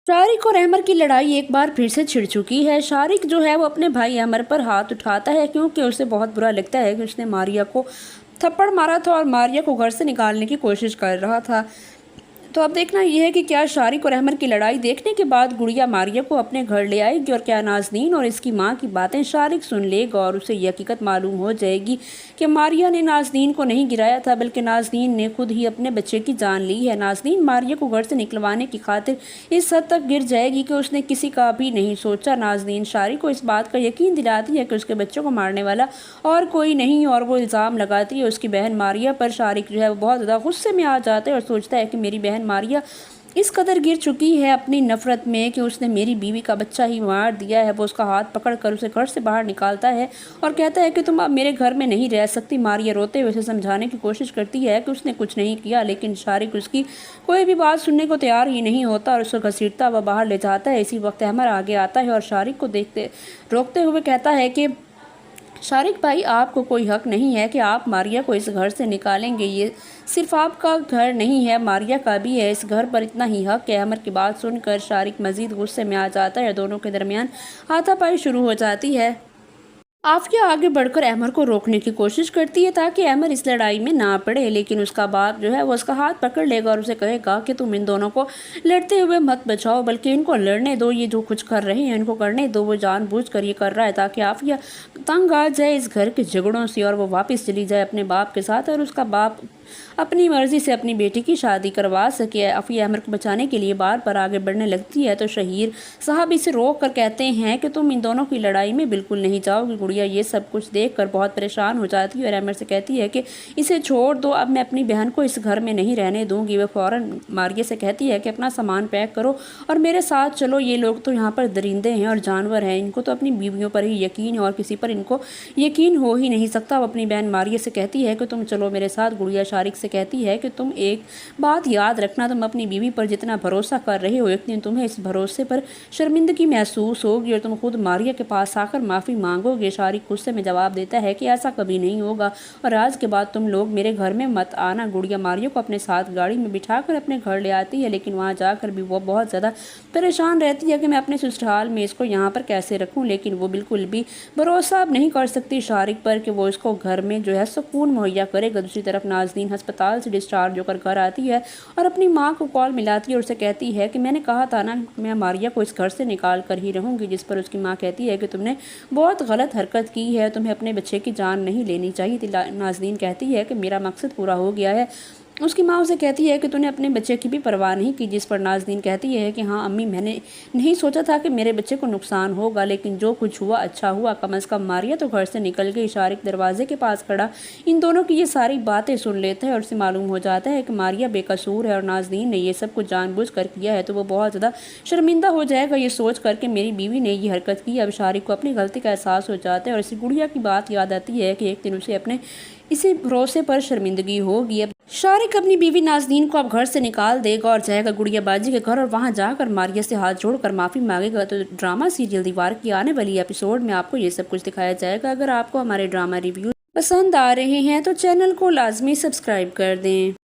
शारिक और अमर की लड़ाई एक बार फिर से छिड़ चुकी है। शारिक जो है वो अपने भाई अमर पर हाथ उठाता है क्योंकि उसे बहुत बुरा लगता है कि उसने मारिया को थप्पड़ मारा था और मारिया को घर से निकालने की कोशिश कर रहा था। तो अब देखना यह है कि क्या शारिक और अहमर की लड़ाई देखने के बाद गुड़िया मारिया को अपने घर ले आएगी और क्या नाज़नीन और इसकी मां की बातें शारिक सुन लेगा और उसे ये हकीकत मालूम हो जाएगी कि मारिया ने नाज़नीन को नहीं गिराया था बल्कि नाज़नीन ने खुद ही अपने बच्चे की जान ली है। नाज़नीन मारिया को घर से निकलवाने की खातिर इस हद तक गिर जाएगी कि उसने किसी का भी नहीं सोचा। नाज़नीन शारिक को इस बात का यकीन दिलाती है कि उसके बच्चों को मारने वाला और कोई नहीं और वो इल्ज़ाम लगाती है उसकी बहन मारिया पर। शारिक जो है वो बहुत ज़्यादा गुस्से में आ जाता है और सोचता है कि मेरी बहन मारिया इस कदर गिर चुकी है अपनी नफरत में कि उसने मेरी बीवी का बच्चा ही मार दिया है। वो उसका हाथ पकड़कर उसे घर से बाहर निकालता है और कहता है कि तुम अब मेरे घर में नहीं रह सकती। मारिया रोते हुए उसे समझाने की कोशिश करती है कि उसने कुछ नहीं किया, लेकिन शारिक उसकी कोई भी बात सुनने को तैयार ही नहीं होता और उसको घसीटता हुआ बाहर ले जाता है। इसी वक्त अमर आगे आता है और शारिक को देखते रोकते हुए कहता है कि शारिक भाई, आपको कोई हक नहीं है कि आप मारिया को इस घर से निकालेंगे। ये सिर्फ आपका घर नहीं है, मारिया का भी है। इस घर पर इतना ही हक है। अमर की बात सुनकर शारिक मजीद गुस्से में आ जाता है। दोनों के दरमियान हाथापाई शुरू हो जाती है। आफिया आगे बढ़कर अमर को रोकने की कोशिश करती है ताकि अमर इस लड़ाई में ना पड़े, लेकिन उसका बाप जो है वो उसका हाथ पकड़ लेगा और उसे कहेगा कि तुम इन दोनों को लड़ते हुए मत बचाओ बल्कि इनको लड़ने दो। ये जो कुछ कर रहे हैं इनको करने दो। वो जानबूझकर ये कर रहा है ताकि आफिया तंग आ जाए इस घर के झगड़ों से और वो वापस चली जाए अपने बाप के साथ और उसका बाप अपनी मर्जी से अपनी बेटी की शादी करवा सके। आफिया अमर को बचाने के लिए बार बार आगे बढ़ने लगती है तो शहीर साहब इसे रोक कर कहते हैं कि तुम इन दोनों की लड़ाई में बिल्कुल नहीं जाओगी। गुड़िया ये सब कुछ देखकर बहुत परेशान हो जाती है और अमर से कहती है कि इसे छोड़ दो, अब मैं अपनी बहन को इस घर में नहीं रहने दूंगी। वह फौरन मारिया से कहती है कि अपना सामान पैक करो और मेरे साथ चलो। ये लोग तो यहाँ पर दरिंदे हैं और जानवर हैं, इनको तो अपनी बीवियों पर ही यकीन है और किसी पर इनको यकीन हो ही नहीं सकता। वो अपनी बहन मारिया से कहती है कि तुम चलो मेरे साथ। गुड़िया शारिक से कहती है कि तुम एक बात याद रखना, तुम अपनी बीवी पर जितना भरोसा कर रहे हो एक दिन तुम्हें इस भरोसे पर शर्मिंदगी महसूस होगी और तुम खुद मारिया के पास आकर माफ़ी मांगोगे। शारिक गुस्से में जवाब देता है कि ऐसा कभी नहीं होगा और आज के बाद तुम लोग मेरे घर में मत आना। गुड़िया मारिया को अपने साथ गाड़ी में बिठाकर अपने घर ले आती है, लेकिन वहाँ जाकर भी वो बहुत ज़्यादा परेशान रहती है कि मैं अपने ससुराल में इसको यहाँ पर कैसे रखूँ, लेकिन वो बिल्कुल भी भरोसा अब नहीं कर सकती शारिक पर कि वो इसको घर में जो है सुकून मुहैया करेगा। दूसरी तरफ नाज़नीन अस्पताल से डिस्चार्ज होकर घर आती है और अपनी माँ को कॉल मिलाती है और उसे कहती है कि मैंने कहा था ना मैं मारिया को इस घर से निकाल कर ही रहूँगी। जिस पर उसकी माँ कहती है कि तुमने बहुत गलत हरकत की है, तुम्हें अपने बच्चे की जान नहीं लेनी चाहिए थी। नाज़नीन कहती है कि मेरा मकसद पूरा हो गया है। उसकी माँ उसे कहती है कि तूने अपने बच्चे की भी परवाह नहीं की। जिस पर नाज़नीन कहती है कि हाँ अम्मी, मैंने नहीं सोचा था कि मेरे बच्चे को नुकसान होगा, लेकिन जो कुछ हुआ अच्छा हुआ। कम अज़ कम मारिया तो घर से निकल गई। शारिक दरवाजे के पास खड़ा इन दोनों की ये सारी बातें सुन लेता है और उसे मालूम हो जाता है कि मारिया बेकसूर है और नाज़नीन ने ये सब कुछ जानबूझ कर किया है। तो वो बहुत ज़्यादा शर्मिंदा हो जाएगा ये सोच कर के मेरी बीवी ने ये हरकत की। अब शारिक को अपनी गलती का एहसास हो जाता है और इसी गुड़िया की बात याद आती है कि एक दिन उसे अपने इसी भरोसे पर शर्मिंदगी होगी। अब शारिक अपनी बीवी नाज़नीन को अब घर से निकाल देगा और जाएगा गुड़िया बाजी के घर और वहां जाकर मारिया से हाथ जोड़कर माफ़ी मांगेगा। तो ड्रामा सीरियल दीवार की आने वाली एपिसोड में आपको ये सब कुछ दिखाया जाएगा। अगर आपको हमारे ड्रामा रिव्यू पसंद आ रहे हैं तो चैनल को लाजमी सब्सक्राइब कर दें।